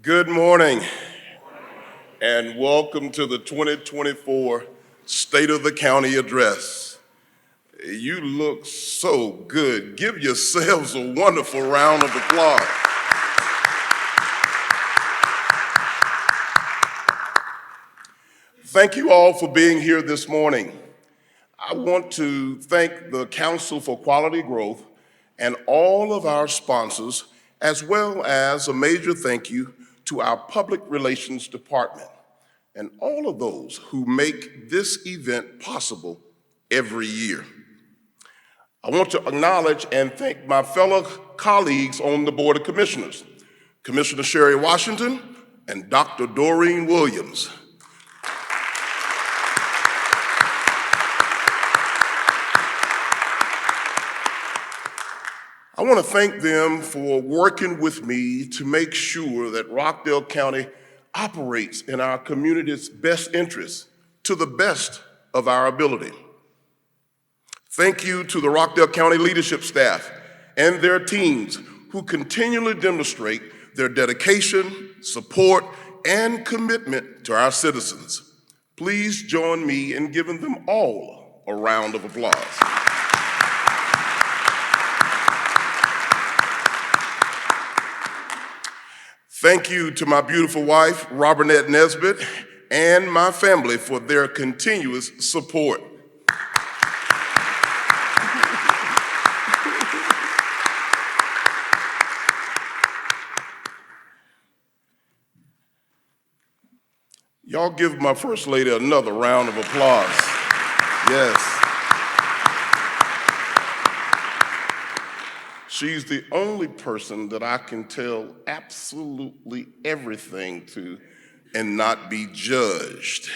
Good morning and welcome to the 2024 State of the County Address. You look so good. Give yourselves a wonderful round of applause. Thank you all for being here this morning. I want to thank the Council for Quality Growth and all of our sponsors, as well as a major thank you to our Public Relations Department and all of those who make this event possible every year. I want to acknowledge and thank my fellow colleagues on the Board of Commissioners, Commissioner Sherry Washington and Dr. Doreen Williams. I want to thank them for working with me to make sure that Rockdale County operates in our community's best interests to the best of our ability. Thank you to the Rockdale County leadership staff and their teams who continually demonstrate their dedication, support, and commitment to our citizens. Please join me in giving them all a round of applause. Thank you to my beautiful wife, Oz Nesbitt, and my family for their continuous support. Y'all give my First Lady another round of applause. Yes. She's the only person that I can tell absolutely everything to and not be judged.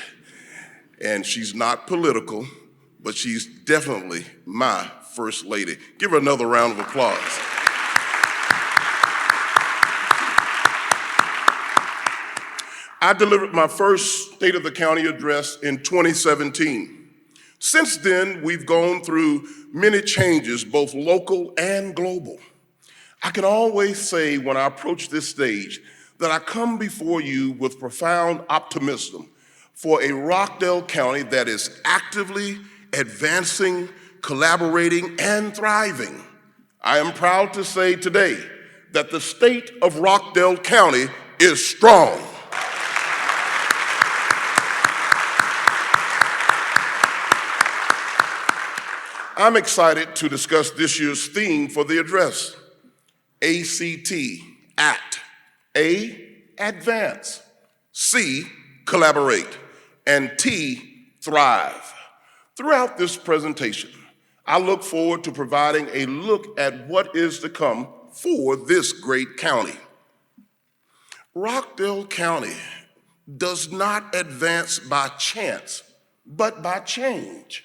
And she's not political, but she's definitely my First Lady. Give her another round of applause. I delivered my first State of the County address in 2017. Since then, we've gone through many changes, both local and global. I can always say when I approach this stage that I come before you with profound optimism for a Rockdale County that is actively advancing, collaborating, and thriving. I am proud to say today that the state of Rockdale County is strong. I'm excited to discuss this year's theme for the address, ACT, ACT. A, advance, C, collaborate, and T, thrive. Throughout this presentation, I look forward to providing a look at what is to come for this great county. Rockdale County does not advance by chance, but by change.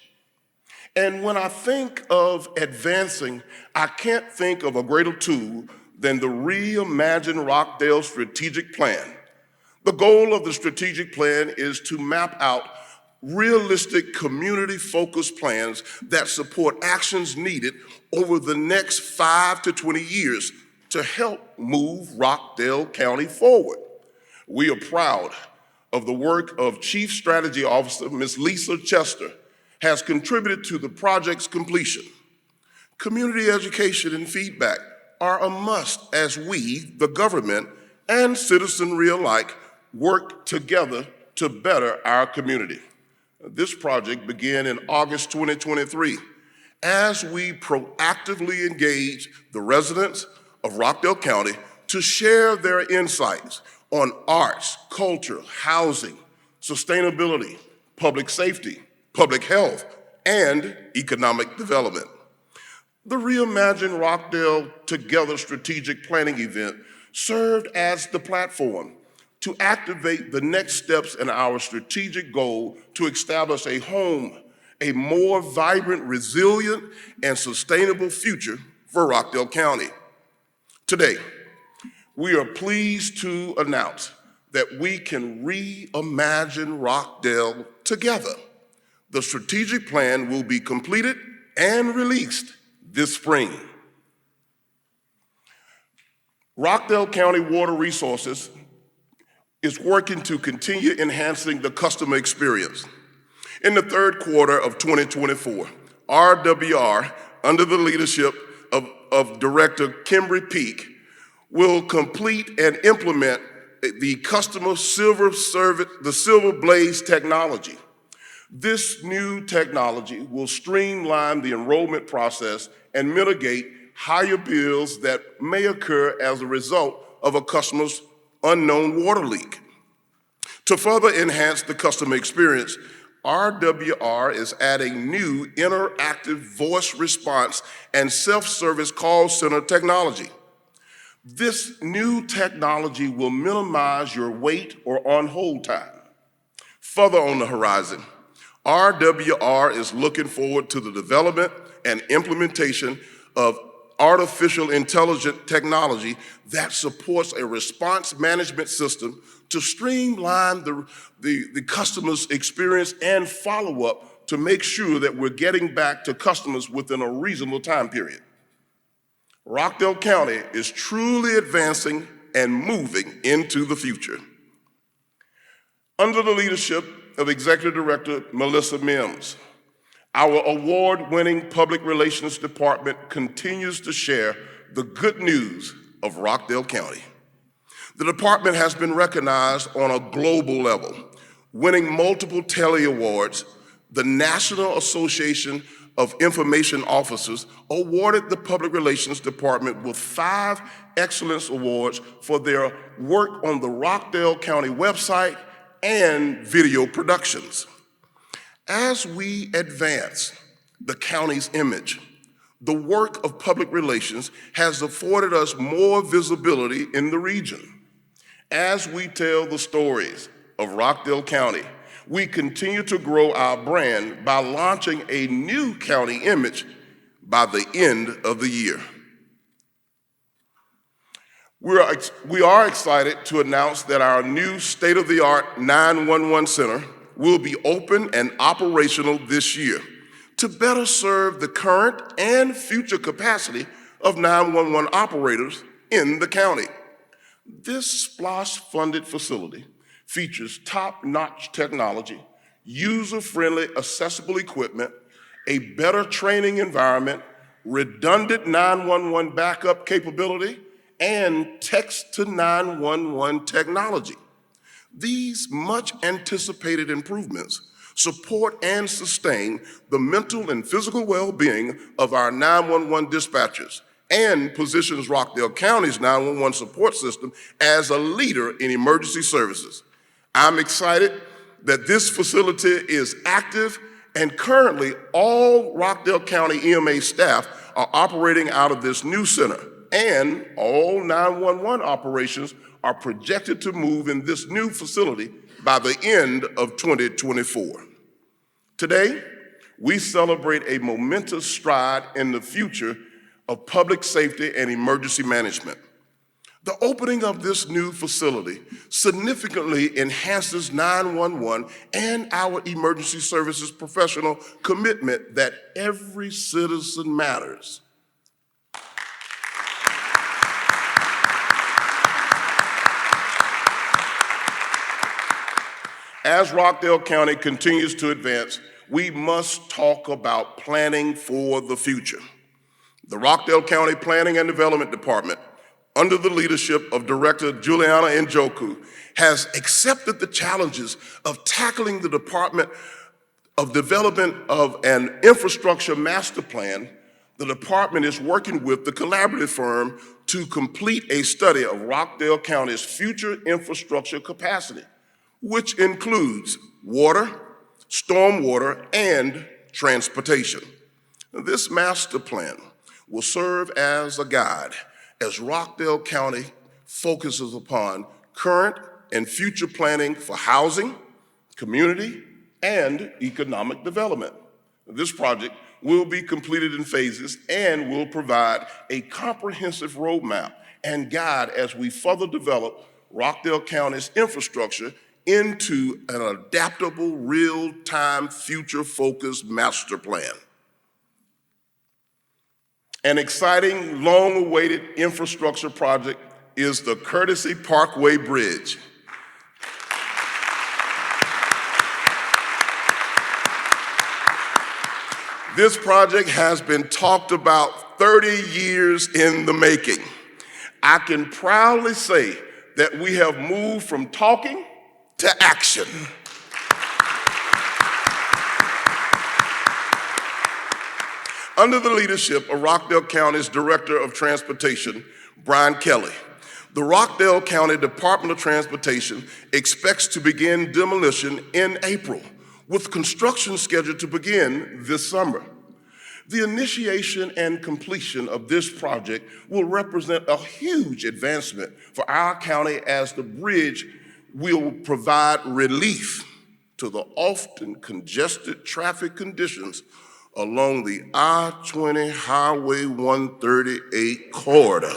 And when I think of advancing, I can't think of a greater tool than the Reimagine Rockdale strategic plan. The goal of the strategic plan is to map out realistic community-focused plans that support actions needed over the next 5 to 20 years to help move Rockdale County forward. We are proud of the work of Chief Strategy Officer, Ms. Lisa Chester, has contributed to the project's completion. Community education and feedback are a must as we, the government, and citizenry alike work together to better our community. This project began in August 2023 as we proactively engage the residents of Rockdale County to share their insights on arts, culture, housing, sustainability, public safety, public health, and economic development. The Reimagine Rockdale Together strategic planning event served as the platform to activate the next steps in our strategic goal to establish a home, a more vibrant, resilient, and sustainable future for Rockdale County. Today, we are pleased to announce that we can reimagine Rockdale together. The strategic plan will be completed and released this spring. Rockdale County Water Resources is working to continue enhancing the customer experience. In the third quarter of 2024, RWR, under the leadership of Director Kimberly Peak, will complete and implement the customer silver service, the Silver Blaze technology. This new technology will streamline the enrollment process and mitigate higher bills that may occur as a result of a customer's unknown water leak. To further enhance the customer experience, RWR is adding new interactive voice response and self-service call center technology. This new technology will minimize your wait or on-hold time. Further on the horizon, RWR is looking forward to the development and implementation of artificial intelligence technology that supports a response management system to streamline the customer's experience and follow-up to make sure that we're getting back to customers within a reasonable time period. Rockdale County is truly advancing and moving into the future. Under the leadership of Executive Director Melissa Mims, our award-winning Public Relations Department continues to share the good news of Rockdale County. The department has been recognized on a global level, winning multiple Telly Awards. The National Association of Information Officers awarded the Public Relations Department with 5 Excellence Awards for their work on the Rockdale County website and video productions. As we advance the county's image, the work of public relations has afforded us more visibility in the region. As we tell the stories of Rockdale County, we continue to grow our brand by launching a new county image by the end of the year. We are excited to announce that our new state-of-the-art 911 center will be open and operational this year to better serve the current and future capacity of 911 operators in the county. This SPLOST-funded facility features top-notch technology, user-friendly accessible equipment, a better training environment, redundant 911 backup capability, and text-to-911 technology. These much-anticipated improvements support and sustain the mental and physical well-being of our 911 dispatchers and positions Rockdale County's 911 support system as a leader in emergency services. I'm excited that this facility is active, and currently all Rockdale County EMA staff are operating out of this new center, and all 911 operations are projected to move in this new facility by the end of 2024. Today, we celebrate a momentous stride in the future of public safety and emergency management. The opening of this new facility significantly enhances 911 and our emergency services professional commitment that every citizen matters. As Rockdale County continues to advance, we must talk about planning for the future. The Rockdale County Planning and Development Department, under the leadership of Director Juliana Njoku, has accepted the challenges of tackling the Department of Development of an Infrastructure Master Plan. The department is working with the collaborative firm to complete a study of Rockdale County's future infrastructure capacity, which includes water, stormwater, and transportation. This master plan will serve as a guide as Rockdale County focuses upon current and future planning for housing, community, and economic development. This project will be completed in phases and will provide a comprehensive roadmap and guide as we further develop Rockdale County's infrastructure into an adaptable, real-time, future-focused master plan. An exciting, long-awaited infrastructure project is the Courtesy Parkway Bridge. This project has been talked about 30 years in the making. I can proudly say that we have moved from talking to action. Under the leadership of Rockdale County's Director of Transportation, Brian Kelly, the Rockdale County Department of Transportation expects to begin demolition in April, with construction scheduled to begin this summer. The initiation and completion of this project will represent a huge advancement for our county, as the bridge will provide relief to the often congested traffic conditions along the I-20 Highway 138 corridor.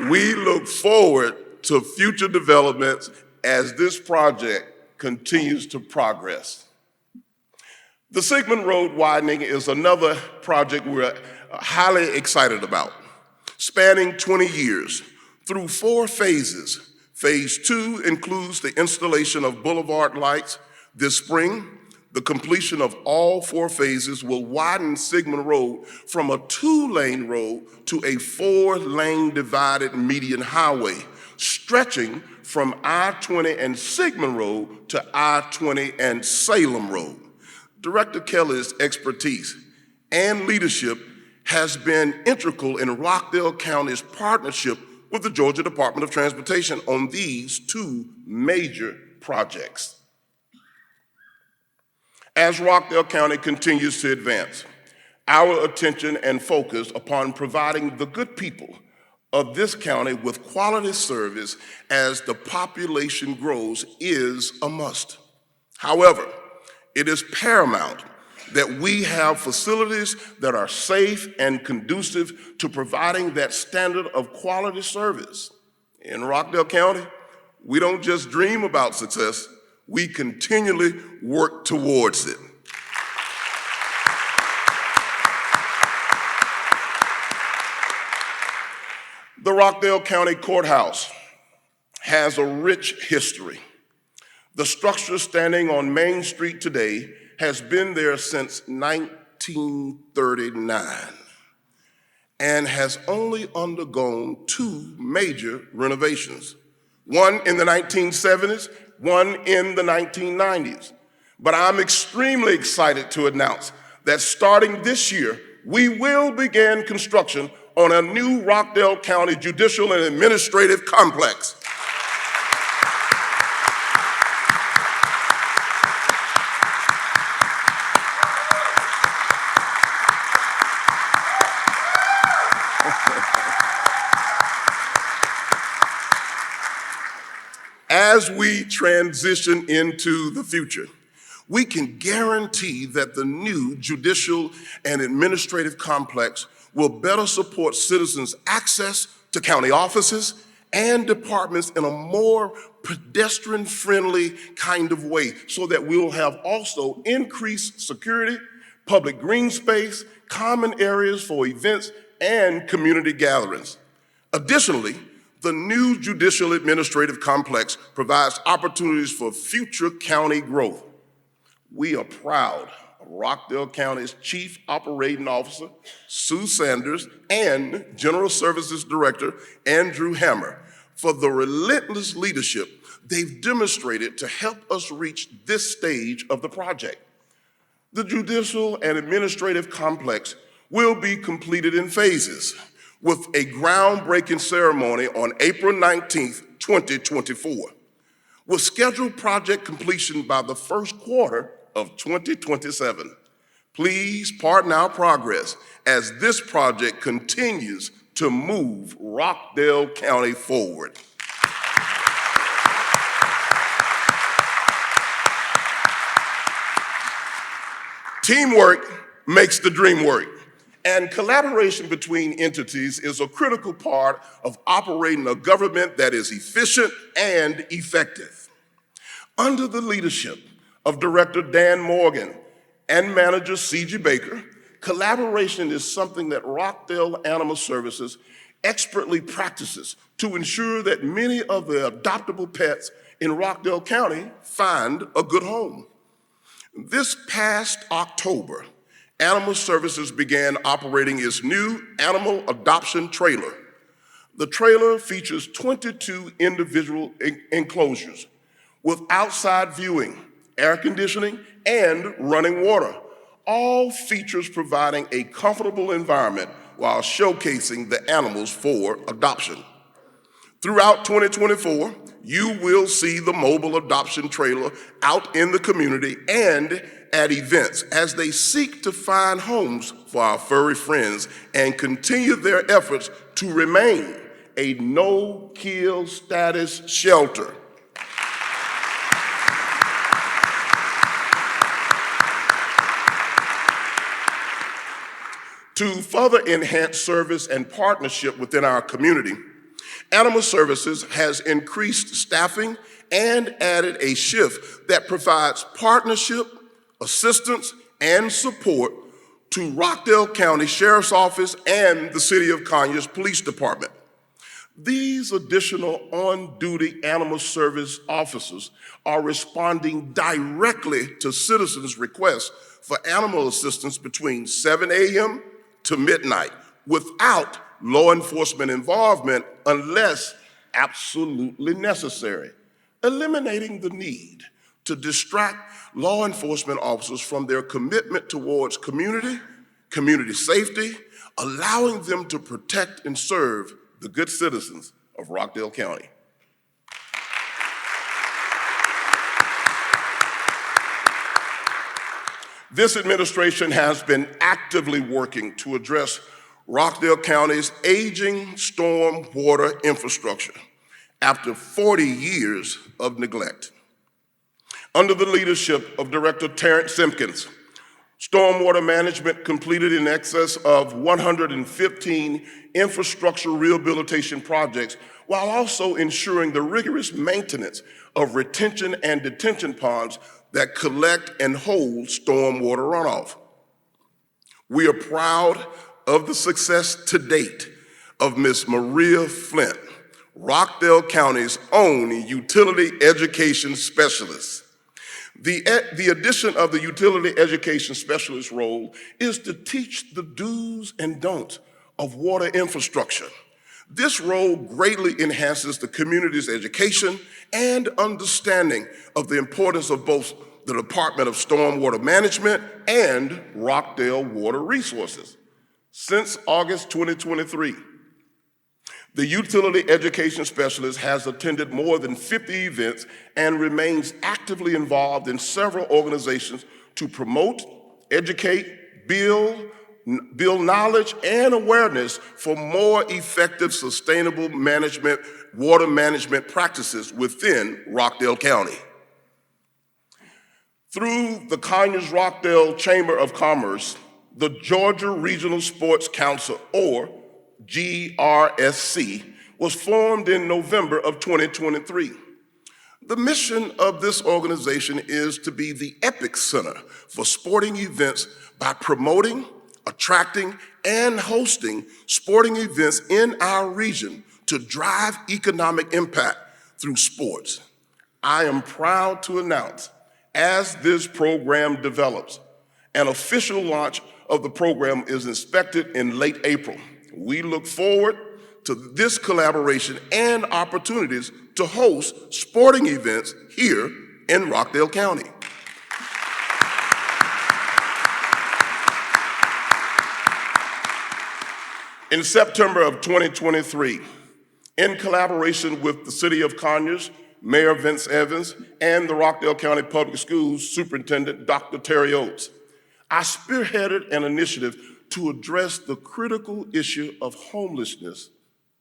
We look forward to future developments as this project continues to progress. The Sigmund Road widening is another project we're highly excited about, spanning 20 years through 4 phases. Phase 2 includes the installation of boulevard lights this spring. The completion of all 4 phases will widen Sigmund Road from a 2-lane road to a 4-lane divided median highway, stretching from I-20 and Sigmund Road to I-20 and Salem Road. Director Kelly's expertise and leadership has been integral in Rockdale County's partnership with the Georgia Department of Transportation on these 2 major projects. As Rockdale County continues to advance, our attention and focus upon providing the good people of this county with quality service as the population grows is a must. However, it is paramount that we have facilities that are safe and conducive to providing that standard of quality service. In Rockdale County, we don't just dream about success, we continually work towards it. The Rockdale County Courthouse has a rich history. The structure standing on Main Street today has been there since 1939 and has only undergone 2 major renovations, one in the 1970s, one in the 1990s. But I'm extremely excited to announce that starting this year, we will begin construction on a new Rockdale County Judicial and Administrative Complex. As we transition into the future, we can guarantee that the new judicial and administrative complex will better support citizens' access to county offices and departments in a more pedestrian-friendly kind of way, so that we will have also increased security, public green space, common areas for events, and community gatherings. Additionally, the new judicial administrative complex provides opportunities for future county growth. We are proud of Rockdale County's Chief Operating Officer, Sue Sanders, and General Services Director, Andrew Hammer, for the relentless leadership they've demonstrated to help us reach this stage of the project. The judicial and administrative complex will be completed in phases, with a groundbreaking ceremony on April 19th, 2024, with scheduled project completion by the first quarter of 2027. Please pardon our progress as this project continues to move Rockdale County forward. Teamwork makes the dream work. And collaboration between entities is a critical part of operating a government that is efficient and effective. Under the leadership of Director Dan Morgan and Manager C.G. Baker, collaboration is something that Rockdale Animal Services expertly practices to ensure that many of the adoptable pets in Rockdale County find a good home. This past October, Animal Services began operating its new animal adoption trailer. The trailer features 22 individual enclosures with outside viewing, air conditioning, and running water, all features providing a comfortable environment while showcasing the animals for adoption. Throughout 2024, you will see the mobile adoption trailer out in the community and at events as they seek to find homes for our furry friends and continue their efforts to remain a no-kill status shelter. To further enhance service and partnership within our community, Animal Services has increased staffing and added a shift that provides partnership, assistance, and support to Rockdale County Sheriff's Office and the City of Conyers Police Department. These additional on-duty Animal Service officers are responding directly to citizens' requests for animal assistance between 7 a.m. to midnight without law enforcement involvement unless absolutely necessary, eliminating the need to distract law enforcement officers from their commitment towards community safety, allowing them to protect and serve the good citizens of Rockdale County. This administration has been actively working to address Rockdale County's aging storm water infrastructure after 40 years of neglect. Under the leadership of Director Terrence Simpkins, stormwater management completed in excess of 115 infrastructure rehabilitation projects while also ensuring the rigorous maintenance of retention and detention ponds that collect and hold stormwater runoff. We are proud of the success to date of Ms. Maria Flint, Rockdale County's own utility education specialist. The addition of the utility education specialist role is to teach the do's and don'ts of water infrastructure. This role greatly enhances the community's education and understanding of the importance of both the Department of Stormwater Management and Rockdale Water Resources. Since August 2023, the utility education specialist has attended more than 50 events and remains actively involved in several organizations to promote, educate, build knowledge and awareness for more effective, sustainable water management practices within Rockdale County. Through the Conyers-Rockdale Chamber of Commerce, the Georgia Regional Sports Council, or GRSC, was formed in November of 2023. The mission of this organization is to be the epic center for sporting events by promoting, attracting, and hosting sporting events in our region to drive economic impact through sports. I am proud to announce, as this program develops, an official launch of the program is expected in late April. We look forward to this collaboration and opportunities to host sporting events here in Rockdale County. In September of 2023, in collaboration with the City of Conyers, Mayor Vince Evans, and the Rockdale County Public Schools Superintendent Dr. Terry Oates, I spearheaded an initiative to address the critical issue of homelessness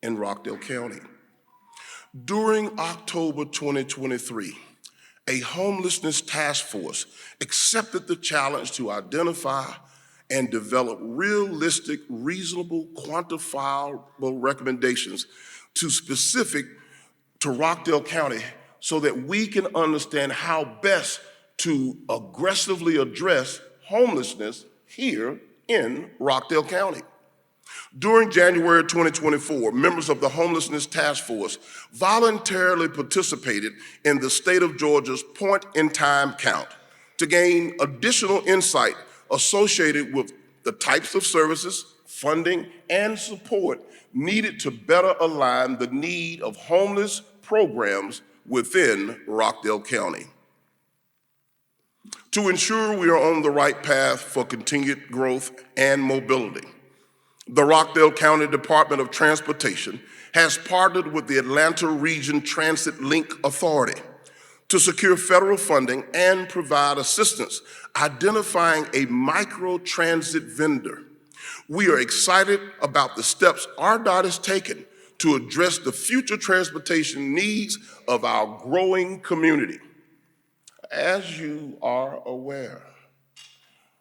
in Rockdale County. During October 2023, a homelessness task force accepted the challenge to identify and develop realistic, reasonable, quantifiable recommendations specific to Rockdale County so that we can understand how best to aggressively address homelessness here in Rockdale County. During January 2024, members of the Homelessness Task Force voluntarily participated in the state of Georgia's point-in-time count to gain additional insight associated with the types of services, funding, and support needed to better align the need of homeless programs within Rockdale County. To ensure we are on the right path for continued growth and mobility, the Rockdale County Department of Transportation has partnered with the Atlanta Region Transit Link Authority to secure federal funding and provide assistance identifying a micro-transit vendor. We are excited about the steps RDOT has taken to address the future transportation needs of our growing community. As you are aware,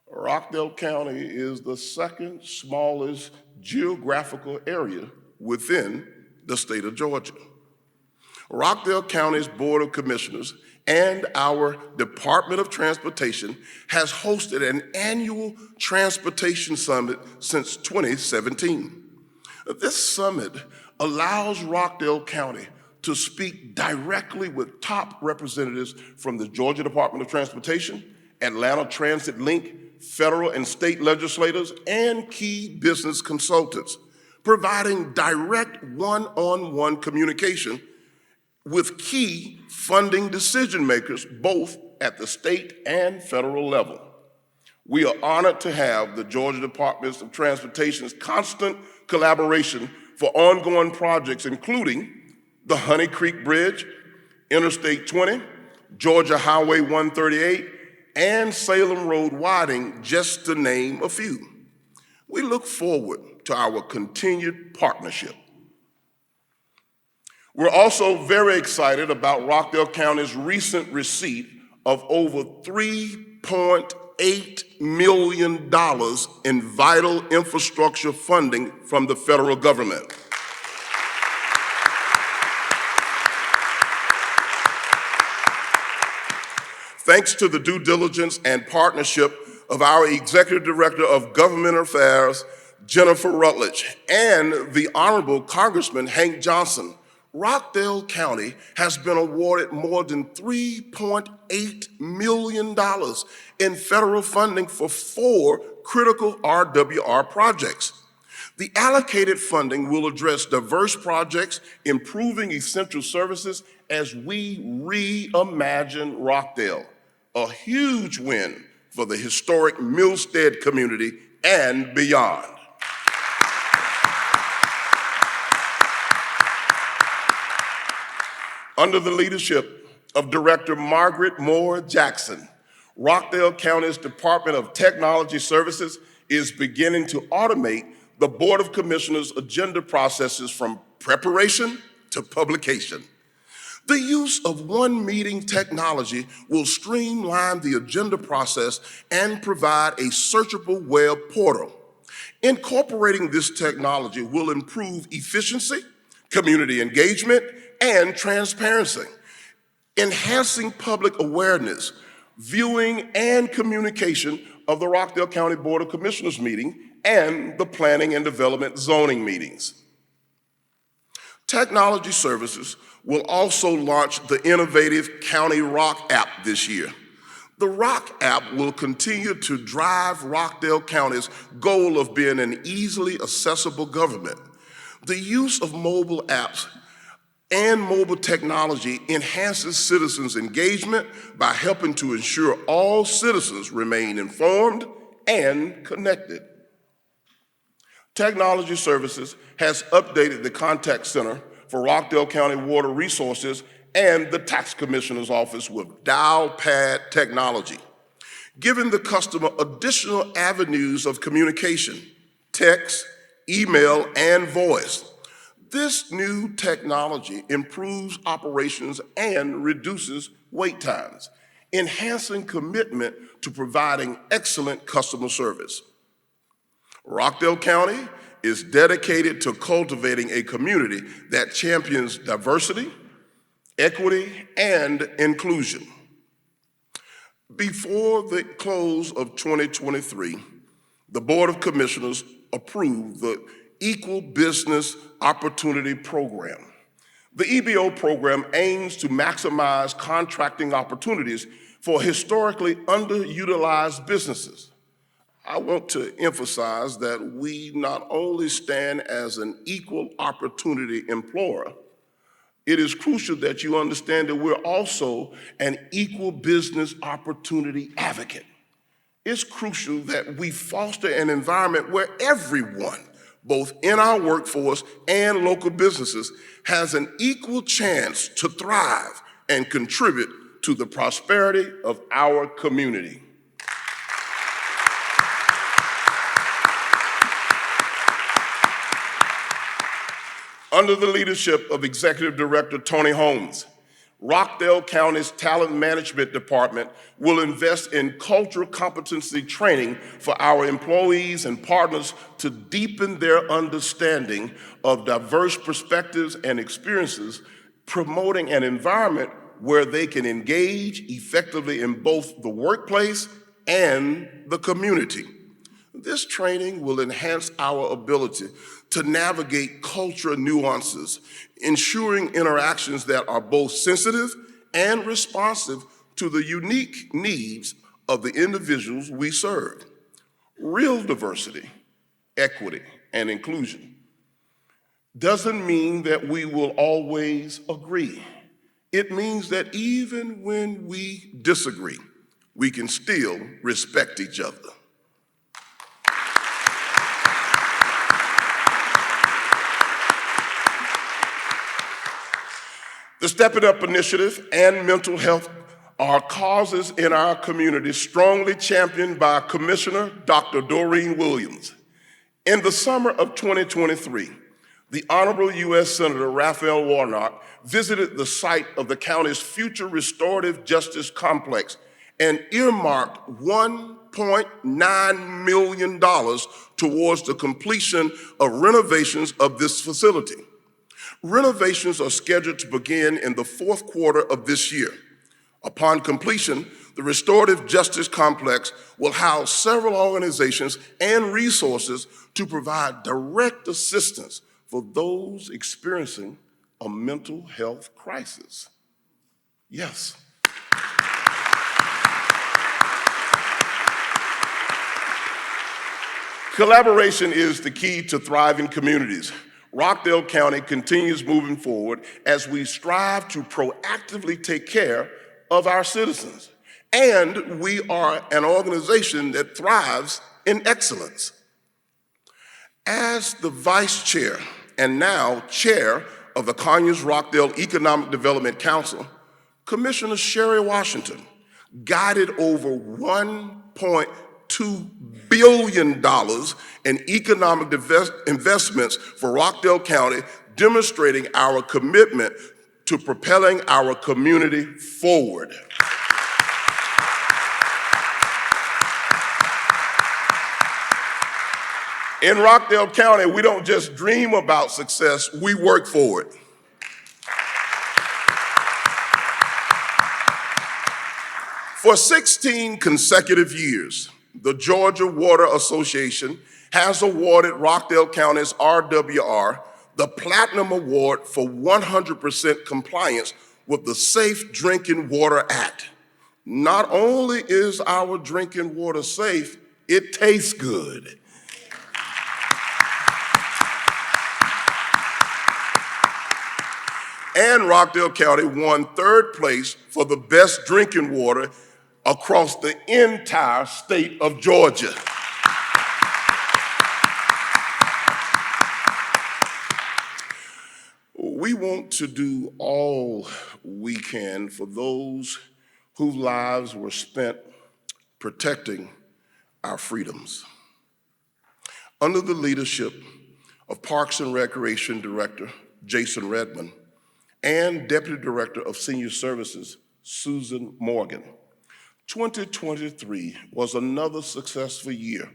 Rockdale County is the second smallest geographical area within the state of Georgia. Rockdale County's Board of Commissioners and our Department of Transportation has hosted an annual transportation summit since 2017. This summit allows Rockdale County to speak directly with top representatives from the Georgia Department of Transportation, Atlanta Transit Link, federal and state legislators, and key business consultants, providing direct one-on-one communication with key funding decision makers, both at the state and federal level. We are honored to have the Georgia Department of Transportation's constant collaboration for ongoing projects, including the Honey Creek Bridge, Interstate 20, Georgia Highway 138, and Salem Road widening, just to name a few. We look forward to our continued partnership. We're also very excited about Rockdale County's recent receipt of over $3.8 million in vital infrastructure funding from the federal government. Thanks to the due diligence and partnership of our Executive Director of Government Affairs, Jennifer Rutledge, and the Honorable Congressman Hank Johnson, Rockdale County has been awarded more than $3.8 million in federal funding for 4 critical RWR projects. The allocated funding will address diverse projects, improving essential services as we reimagine Rockdale, a huge win for the historic Millstead community and beyond. Under the leadership of Director Margaret Moore Jackson, Rockdale County's Department of Technology Services is beginning to automate the Board of Commissioners' agenda processes from preparation to publication. The use of one meeting technology will streamline the agenda process and provide a searchable web portal. Incorporating this technology will improve efficiency, community engagement, and transparency, enhancing public awareness, viewing, and communication of the Rockdale County Board of Commissioners meeting and the Planning and Development zoning meetings. Technology Services will also launch the innovative County Rock app this year. The Rock app will continue to drive Rockdale County's goal of being an easily accessible government. The use of mobile apps and mobile technology enhances citizens' engagement by helping to ensure all citizens remain informed and connected. Technology Services has updated the contact center for Rockdale County Water Resources and the Tax Commissioner's Office with dial pad technology, giving the customer additional avenues of communication, text, email, and voice. This new technology improves operations and reduces wait times, enhancing commitment to providing excellent customer service. Rockdale County is dedicated to cultivating a community that champions diversity, equity, and inclusion. Before the close of 2023, the Board of Commissioners approved the Equal Business Opportunity Program. The EBO program aims to maximize contracting opportunities for historically underutilized businesses. I want to emphasize that we not only stand as an equal opportunity employer, it is crucial that you understand that we're also an equal business opportunity advocate. It's crucial that we foster an environment where everyone, both in our workforce and local businesses, has an equal chance to thrive and contribute to the prosperity of our community. Under the leadership of Executive Director Tony Holmes, Rockdale County's Talent Management Department will invest in cultural competency training for our employees and partners to deepen their understanding of diverse perspectives and experiences, promoting an environment where they can engage effectively in both the workplace and the community. This training will enhance our ability to navigate cultural nuances, ensuring interactions that are both sensitive and responsive to the unique needs of the individuals we serve. Real diversity, equity, and inclusion doesn't mean that we will always agree. It means that even when we disagree, we can still respect each other. The Step It Up initiative and mental health are causes in our community strongly championed by Commissioner Dr. Doreen Williams. In the summer of 2023, the Honorable U.S. Senator Raphael Warnock visited the site of the county's future restorative justice complex and earmarked $1.9 million towards the completion of renovations of this facility. Renovations are scheduled to begin in the fourth quarter of this year. Upon completion, the Restorative Justice Complex will house several organizations and resources to provide direct assistance for those experiencing a mental health crisis. Yes. Collaboration is the key to thriving communities. Rockdale County continues moving forward as we strive to proactively take care of our citizens. And we are an organization that thrives in excellence. As the vice chair and now chair of the Conyers-Rockdale Economic Development Council, Commissioner Sherry Washington guided over $1.2 billion in economic investments for Rockdale County, demonstrating our commitment to propelling our community forward. In Rockdale County, we don't just dream about success, we work for it. For 16 consecutive years, the Georgia Water Association has awarded Rockdale County's RWR the Platinum Award for 100% compliance with the Safe Drinking Water Act. Not only is our drinking water safe, it tastes good. And Rockdale County won third place for the best drinking water across the entire state of Georgia. We want to do all we can for those whose lives were spent protecting our freedoms. Under the leadership of Parks and Recreation Director Jason Redmond and Deputy Director of Senior Services Susan Morgan, 2023 was another successful year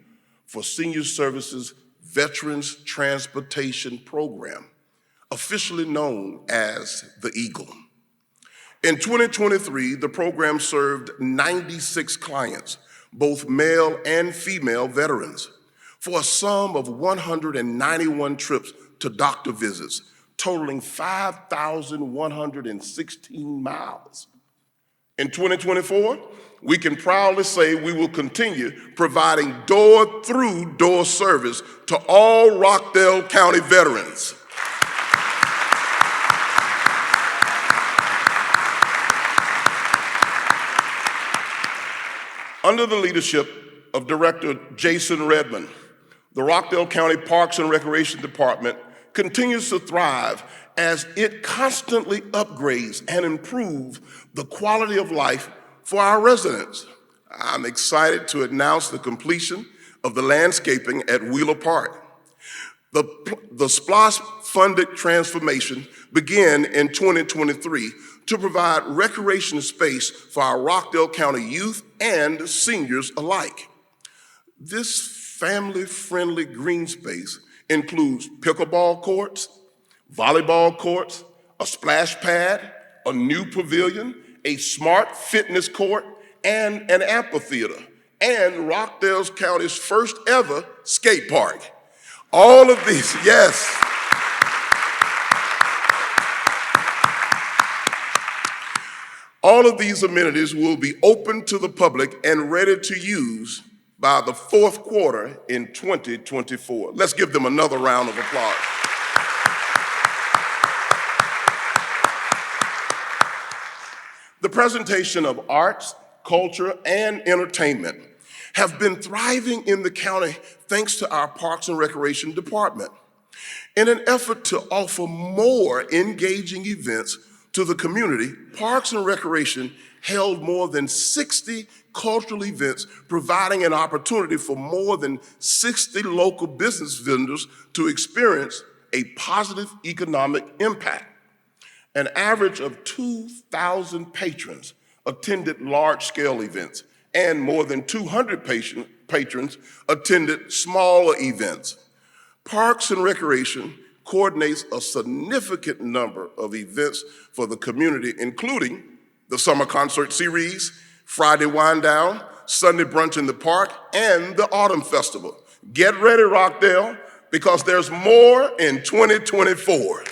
for Senior Services Veterans Transportation Program, officially known as the Eagle. In 2023, the program served 96 clients, both male and female veterans. for a sum of 191 trips to doctor visits, totaling 5,116 miles. In 2024, we can proudly say we will continue providing door-through-door service to all Rockdale County veterans. Under the leadership of Director Jason Redmond, the Rockdale County Parks and Recreation Department continues to thrive as it constantly upgrades and improves the quality of life for our residents. I'm excited to announce the completion of the landscaping at Wheeler Park. The SPLOST-funded transformation began in 2023 to provide recreation space for our Rockdale County youth and seniors alike. This family-friendly green space includes pickleball courts, volleyball courts, a splash pad, a new pavilion, a smart fitness court, and an amphitheater, and Rockdale County's first ever skate park. All of these, yes. All of these amenities will be open to the public and ready to use by the fourth quarter in 2024. Let's give them another round of applause. The presentation of arts, culture, and entertainment have been thriving in the county thanks to our Parks and Recreation Department. In an effort to offer more engaging events to the community, Parks and Recreation held more than 60 cultural events, providing an opportunity for more than 60 local business vendors to experience a positive economic impact. An average of 2,000 patrons attended large-scale events, and more than 200 patrons attended smaller events. Parks and Recreation coordinates a significant number of events for the community, including the Summer Concert Series, Friday Wine Down, Sunday Brunch in the Park, and the Autumn Festival. Get ready, Rockdale, because there's more in 2024.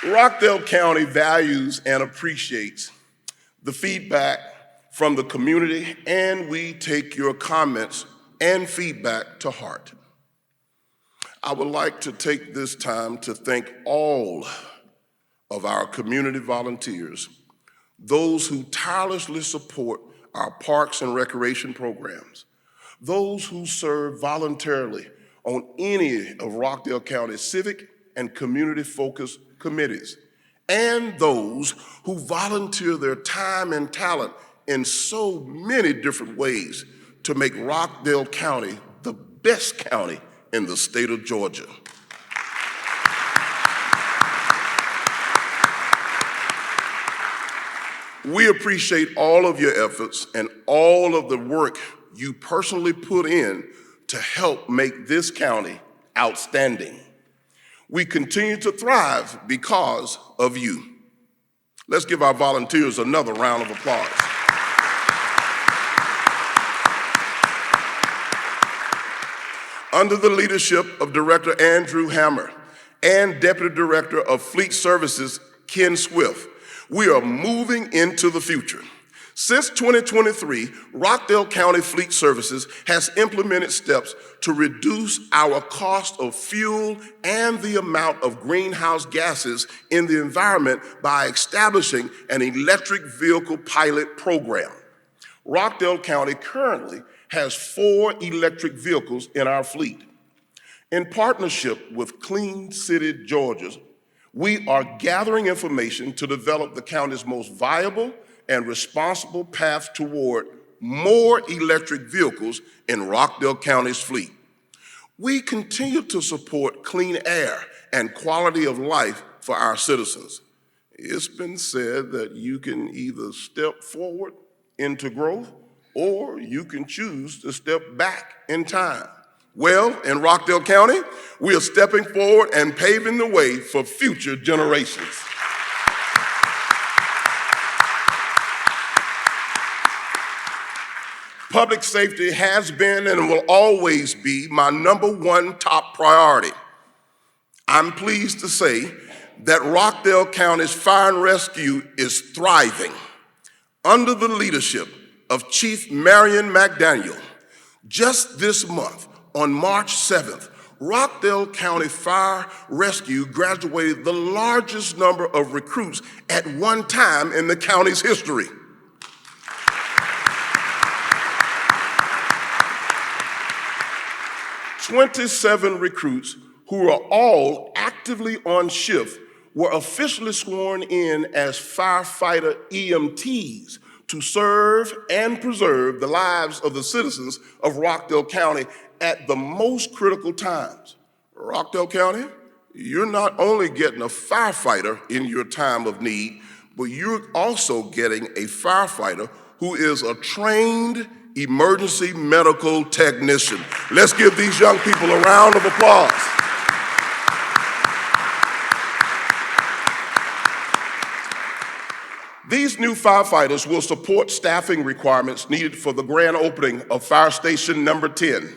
Rockdale County values and appreciates the feedback from the community, and we take your comments and feedback to heart. I would like to take this time to thank all of our community volunteers, those who tirelessly support our parks and recreation programs, those who serve voluntarily on any of Rockdale County's civic and community-focused committees, and those who volunteer their time and talent in so many different ways to make Rockdale County the best county in the state of Georgia. We appreciate all of your efforts and all of the work you personally put in to help make this county outstanding. We continue to thrive because of you. Let's give our volunteers another round of applause. Under the leadership of Director Andrew Hammer and Deputy Director of Fleet Services, Ken Swift, we are moving into the future. Since 2023, Rockdale County Fleet Services has implemented steps to reduce our cost of fuel and the amount of greenhouse gases in the environment by establishing an electric vehicle pilot program. Rockdale County currently has 4 electric vehicles in our fleet. In partnership with Clean City Georgia, we are gathering information to develop the county's most viable and responsible path toward more electric vehicles in Rockdale County's fleet. We continue to support clean air and quality of life for our citizens. It's been said that you can either step forward into growth or you can choose to step back in time. Well, in Rockdale County, we are stepping forward and paving the way for future generations. Public safety has been and will always be my #1 top priority. I'm pleased to say that Rockdale County's fire and rescue is thriving. Under the leadership of Chief Marion McDaniel, just this month, on March 7th, Rockdale County Fire Rescue graduated the largest number of recruits at one time in the county's history. 27 recruits who are all actively on shift were officially sworn in as firefighter EMTs to serve and preserve the lives of the citizens of Rockdale County at the most critical times. Rockdale County, you're not only getting a firefighter in your time of need, but you're also getting a firefighter who is a trained emergency medical technician. Let's give these young people a round of applause. These new firefighters will support staffing requirements needed for the grand opening of Fire Station number 10,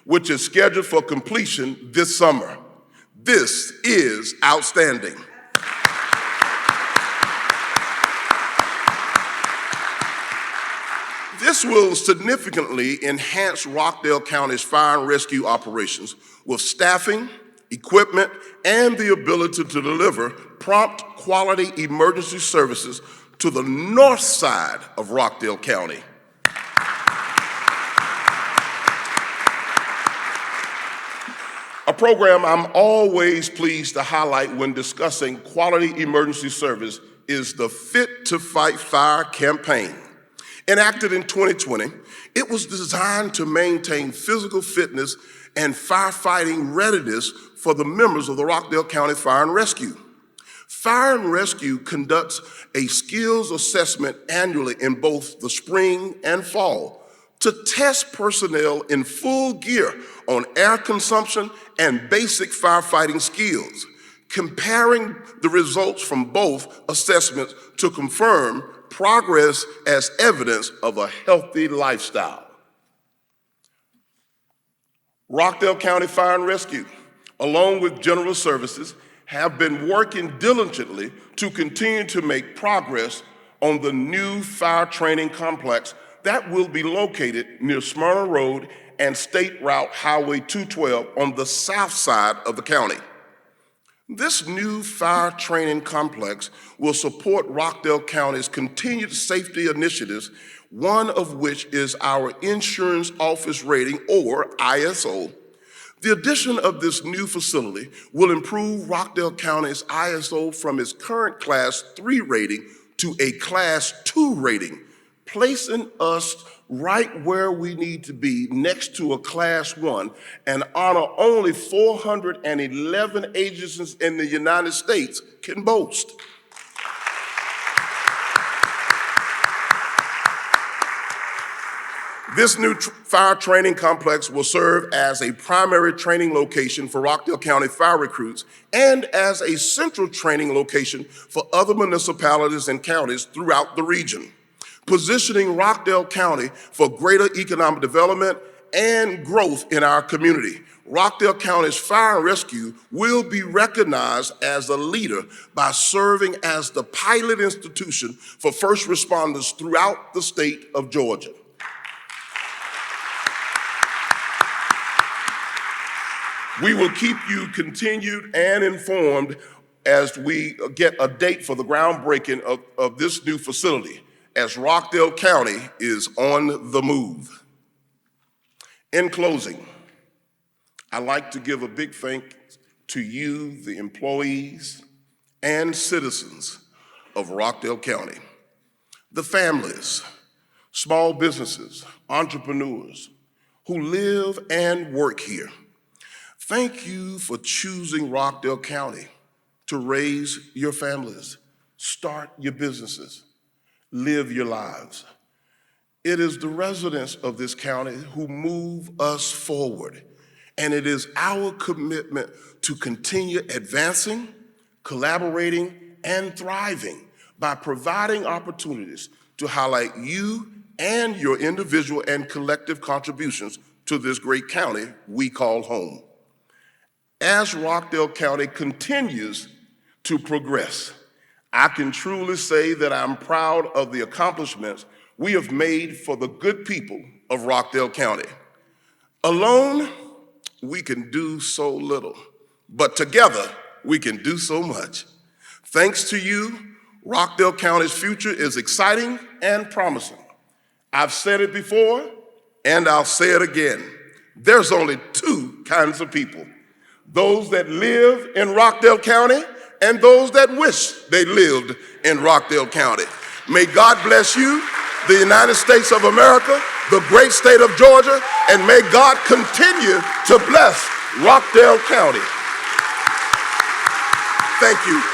which is scheduled for completion this summer. This is outstanding. This will significantly enhance Rockdale County's fire and rescue operations with staffing, equipment, and the ability to deliver prompt quality emergency services to the north side of Rockdale County. A program I'm always pleased to highlight when discussing quality emergency service is the Fit to Fight Fire campaign. Enacted in 2020, it was designed to maintain physical fitness and firefighting readiness for the members of the Rockdale County Fire and Rescue. Fire and Rescue conducts a skills assessment annually in both the spring and fall to test personnel in full gear on air consumption and basic firefighting skills, comparing the results from both assessments to confirm progress as evidence of a healthy lifestyle. Rockdale County Fire and Rescue, along with General Services, have been working diligently to continue to make progress on the new fire training complex that will be located near Smyrna Road and State Route Highway 212 on the south side of the county. This new fire training complex will support Rockdale County's continued safety initiatives, one of which is our Insurance Office Rating, or ISO. The addition of this new facility will improve Rockdale County's ISO from its current Class 3 rating to a Class 2 rating, placing us right where we need to be next to a Class 1, an honor only 411 agencies in the United States can boast. This new fire training complex will serve as a primary training location for Rockdale County fire recruits and as a central training location for other municipalities and counties throughout the region, positioning Rockdale County for greater economic development and growth in our community. Rockdale County's fire and rescue will be recognized as a leader by serving as the pilot institution for first responders throughout the state of Georgia. We will keep you continued and informed as we get a date for the groundbreaking of this new facility, as Rockdale County is on the move. In closing, I'd like to give a big thanks to you, the employees and citizens of Rockdale County, the families, small businesses, entrepreneurs who live and work here. Thank you for choosing Rockdale County to raise your families, start your businesses, live your lives. It is the residents of this county who move us forward, and it is our commitment to continue advancing, collaborating, and thriving by providing opportunities to highlight you and your individual and collective contributions to this great county we call home. As Rockdale County continues to progress, I can truly say that I'm proud of the accomplishments we have made for the good people of Rockdale County. Alone, we can do so little, but together, we can do so much. Thanks to you, Rockdale County's future is exciting and promising. I've said it before, and I'll say it again. There's only two kinds of people: those that live in Rockdale County and those that wish they lived in Rockdale County. May God bless you, the United States of America, the great state of Georgia, and may God continue to bless Rockdale County. Thank you.